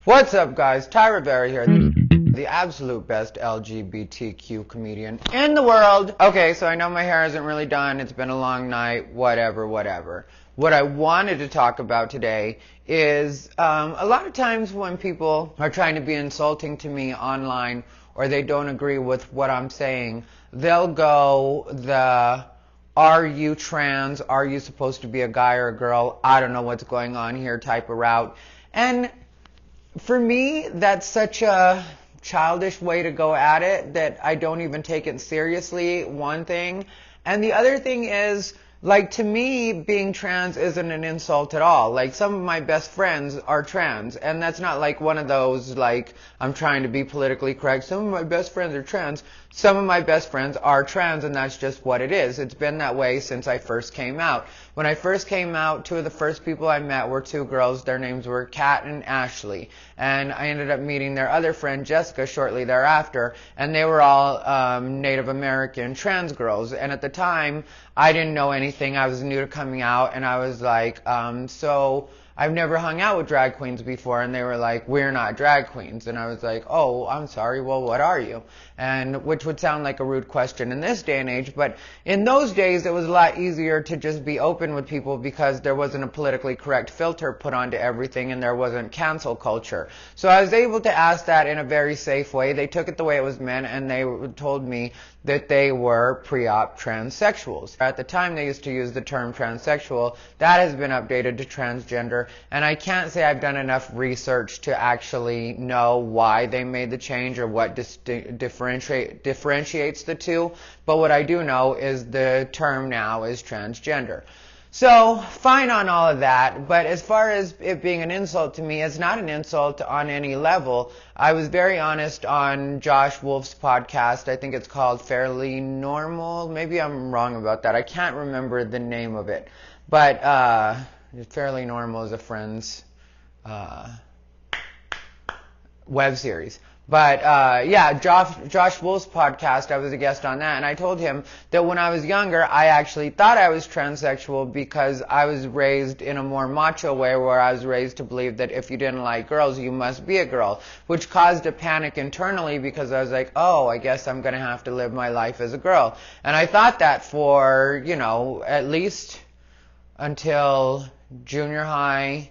What's up, guys? Rivera here, the absolute best LGBTQ comedian in the world. Okay, so I know my hair isn't really done. It's been a long night. Whatever. What I wanted to talk about today is a lot of times when people are trying to be insulting to me online or they don't agree with what I'm saying, they'll go the "are you trans? Are you supposed to be a guy or a girl? I don't know what's going on here" type of route. And for me, that's such a childish way to go at it that I don't even take it seriously, one thing. And the other thing is, like, to me, being trans isn't an insult at all. Like, some of my best friends are trans, and that's not like one of those, like, I'm trying to be politically correct. Some of my best friends are trans. Some of my best friends are trans, and that's just what it is. It's been that way since I first came out. When I first came out, two of the first people I met were two girls. Their names were Kat and Ashley. And I ended up meeting their other friend, Jessica, shortly thereafter. And they were all Native American trans girls. And at the time, I didn't know anything. I was new to coming out. And I was like, so I've never hung out with drag queens before. And they were like, we're not drag queens. And I was like, oh, I'm sorry. Well, what are you? And which would sound like a rude question in this day and age. But in those days, it was a lot easier to just be open with people because there wasn't a politically correct filter put onto everything and there wasn't cancel culture. So I was able to ask that in a very safe way. They took it the way it was meant, and they told me that they were pre-op transsexuals. At the time, they used to use the term transsexual. That has been updated to transgender, and I can't say I've done enough research to actually know why they made the change or what differentiates the two, but what I do know is the term now is transgender. So, fine on all of that, but as far as it being an insult to me, it's not an insult on any level. I was very honest on Josh Wolf's podcast. I think it's called Fairly Normal. Maybe I'm wrong about that. I can't remember the name of it. But Fairly Normal is a Friends web series. But yeah, Josh Wolf's podcast, I was a guest on that, and I told him that when I was younger, I actually thought I was transsexual because I was raised in a more macho way, where I was raised to believe that if you didn't like girls, you must be a girl, which caused a panic internally because I was like, oh, I guess I'm going to have to live my life as a girl. And I thought that for, at least until junior high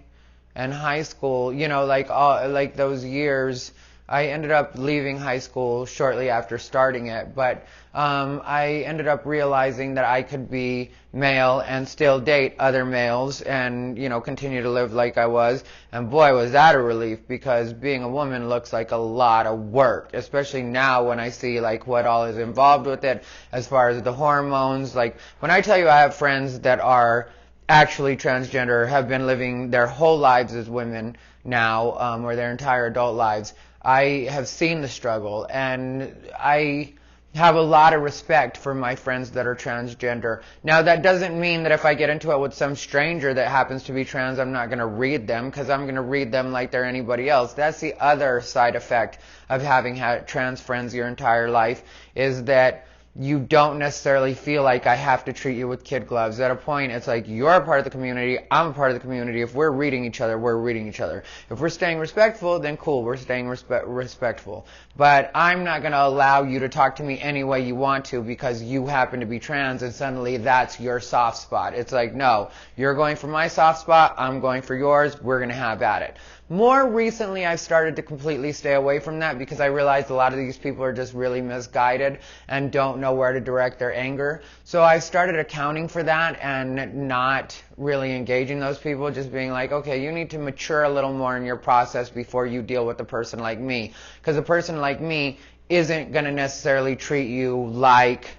and high school, like those years. I ended up leaving high school shortly after starting it, but I ended up realizing that I could be male and still date other males and, continue to live like I was. And boy, was that a relief, because being a woman looks like a lot of work, especially now when I see like what all is involved with it as far as the hormones. Like, when I tell you I have friends that are actually transgender, have been living their whole lives as women now, or their entire adult lives, I have seen the struggle, and I have a lot of respect for my friends that are transgender. Now, that doesn't mean that if I get into it with some stranger that happens to be trans, I'm not going to read them, because I'm going to read them like they're anybody else. That's the other side effect of having had trans friends your entire life, is that you don't necessarily feel like I have to treat you with kid gloves. At a point, it's like, you're a part of the community, I'm a part of the community. If we're reading each other, we're reading each other. If we're staying respectful, then cool, we're staying respectful. But I'm not going to allow you to talk to me any way you want to because you happen to be trans and suddenly that's your soft spot. It's like, no, you're going for my soft spot, I'm going for yours, we're going to have at it. More recently, I've started to completely stay away from that because I realized a lot of these people are just really misguided and don't know where to direct their anger. So I've started accounting for that and not really engaging those people, just being like, okay, you need to mature a little more in your process before you deal with a person like me. Because a person like me isn't going to necessarily treat you like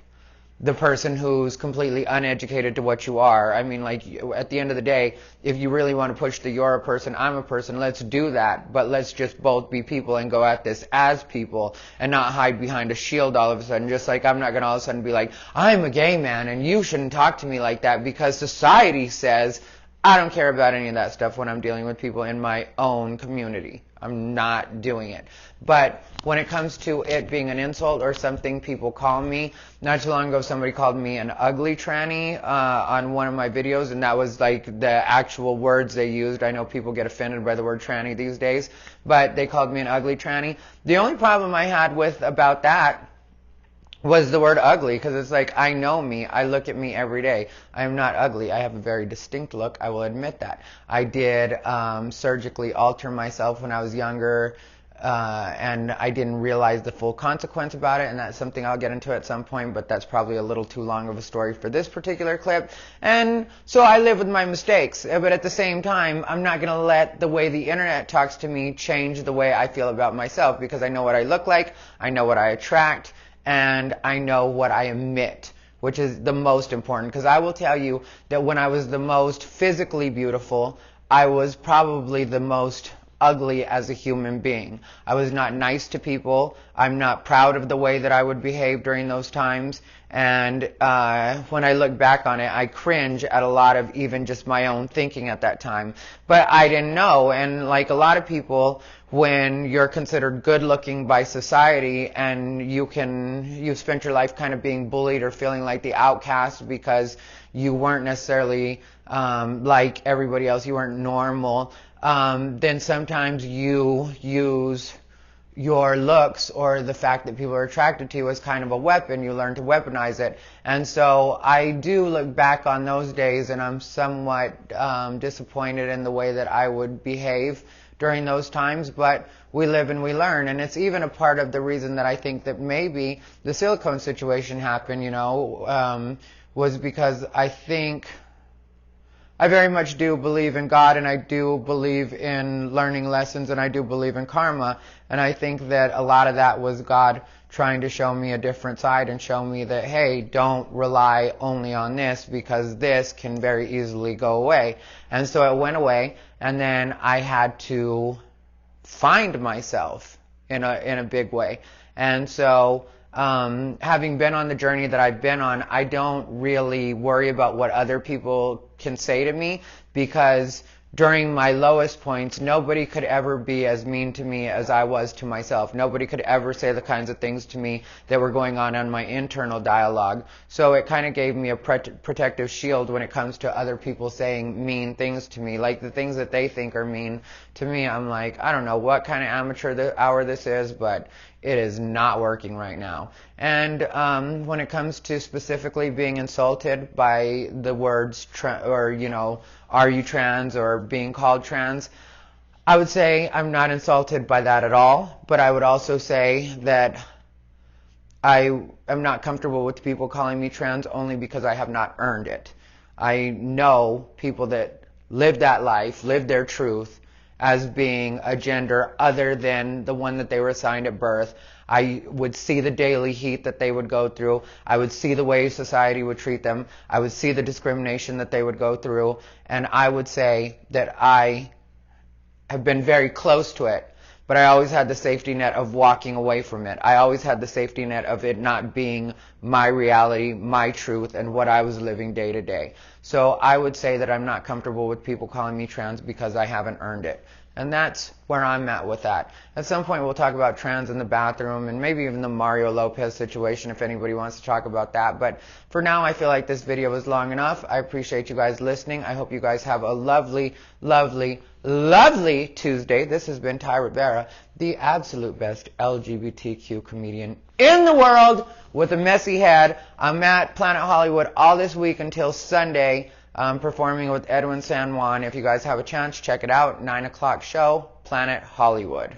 the person who's completely uneducated to what you are. I mean, like, at the end of the day, if you really want to push the you're a person, I'm a person, let's do that. But let's just both be people and go at this as people and not hide behind a shield all of a sudden. Just like I'm not going to all of a sudden be like, I'm a gay man and you shouldn't talk to me like that because society says. I don't care about any of that stuff when I'm dealing with people in my own community. I'm not doing it. But when it comes to it being an insult or something people call me, not too long ago somebody called me an ugly tranny on one of my videos, and that was like the actual words they used. I know people get offended by the word tranny these days, but they called me an ugly tranny. The only problem I had with about that was the word ugly, because it's like, I know me, I look at me every day. I am not ugly. I have a very distinct look, I will admit that. I did surgically alter myself when I was younger, and I didn't realize the full consequence about it, and that's something I'll get into at some point, but that's probably a little too long of a story for this particular clip. And so I live with my mistakes, but at the same time, I'm not going to let the way the internet talks to me change the way I feel about myself, because I know what I look like, I know what I attract, and I know what I emit, which is the most important. Because I will tell you that when I was the most physically beautiful, I was probably the most ugly as a human being. I was not nice to people. I'm not proud of the way that I would behave during those times. And when I look back on it, I cringe at a lot of even just my own thinking at that time. But I didn't know. And like a lot of people, when you're considered good looking by society and you've spent your life kind of being bullied or feeling like the outcast because you weren't necessarily like everybody else, you weren't normal, then sometimes you use your looks or the fact that people are attracted to you as kind of a weapon. You learn to weaponize it. And so I do look back on those days, and I'm somewhat disappointed in the way that I would behave during those times, but we live and we learn. And it's even a part of the reason that I think that maybe the silicone situation happened, was because I think I very much do believe in God, and I do believe in learning lessons, and I do believe in karma. And I think that a lot of that was God trying to show me a different side and show me that, hey, don't rely only on this, because this can very easily go away. And so it went away, and then I had to find myself in a big way. And so having been on the journey that I've been on, I don't really worry about what other people can say to me, because during my lowest points, nobody could ever be as mean to me as I was to myself. Nobody could ever say the kinds of things to me that were going on my internal dialogue. So it kind of gave me a protective shield when it comes to other people saying mean things to me. Like the things that they think are mean to me, I'm like, I don't know what kind of amateur hour this is, but it is not working right now. And when it comes to specifically being insulted by the words are you trans, or being called trans, I would say I'm not insulted by that at all. But I would also say that I am not comfortable with people calling me trans only because I have not earned it. I know people that live that life, live their truth as being a gender other than the one that they were assigned at birth. I would see the daily heat that they would go through. I would see the way society would treat them. I would see the discrimination that they would go through. And I would say that I have been very close to it, but I always had the safety net of walking away from it. I always had the safety net of it not being my reality, my truth, and what I was living day to day. So I would say that I'm not comfortable with people calling me trans because I haven't earned it. And that's where I'm at with that. At some point we'll talk about trans in the bathroom, and maybe even the Mario Lopez situation if anybody wants to talk about that. But for now, I feel like this video is long enough. I appreciate you guys listening. I hope you guys have a lovely, lovely, lovely Tuesday. This has been Ty Rivera, the absolute best LGBTQ comedian in the world with a messy head. I'm at Planet Hollywood all this week until Sunday. Performing with Edwin San Juan. If you guys have a chance, check it out. 9 o'clock show, Planet Hollywood.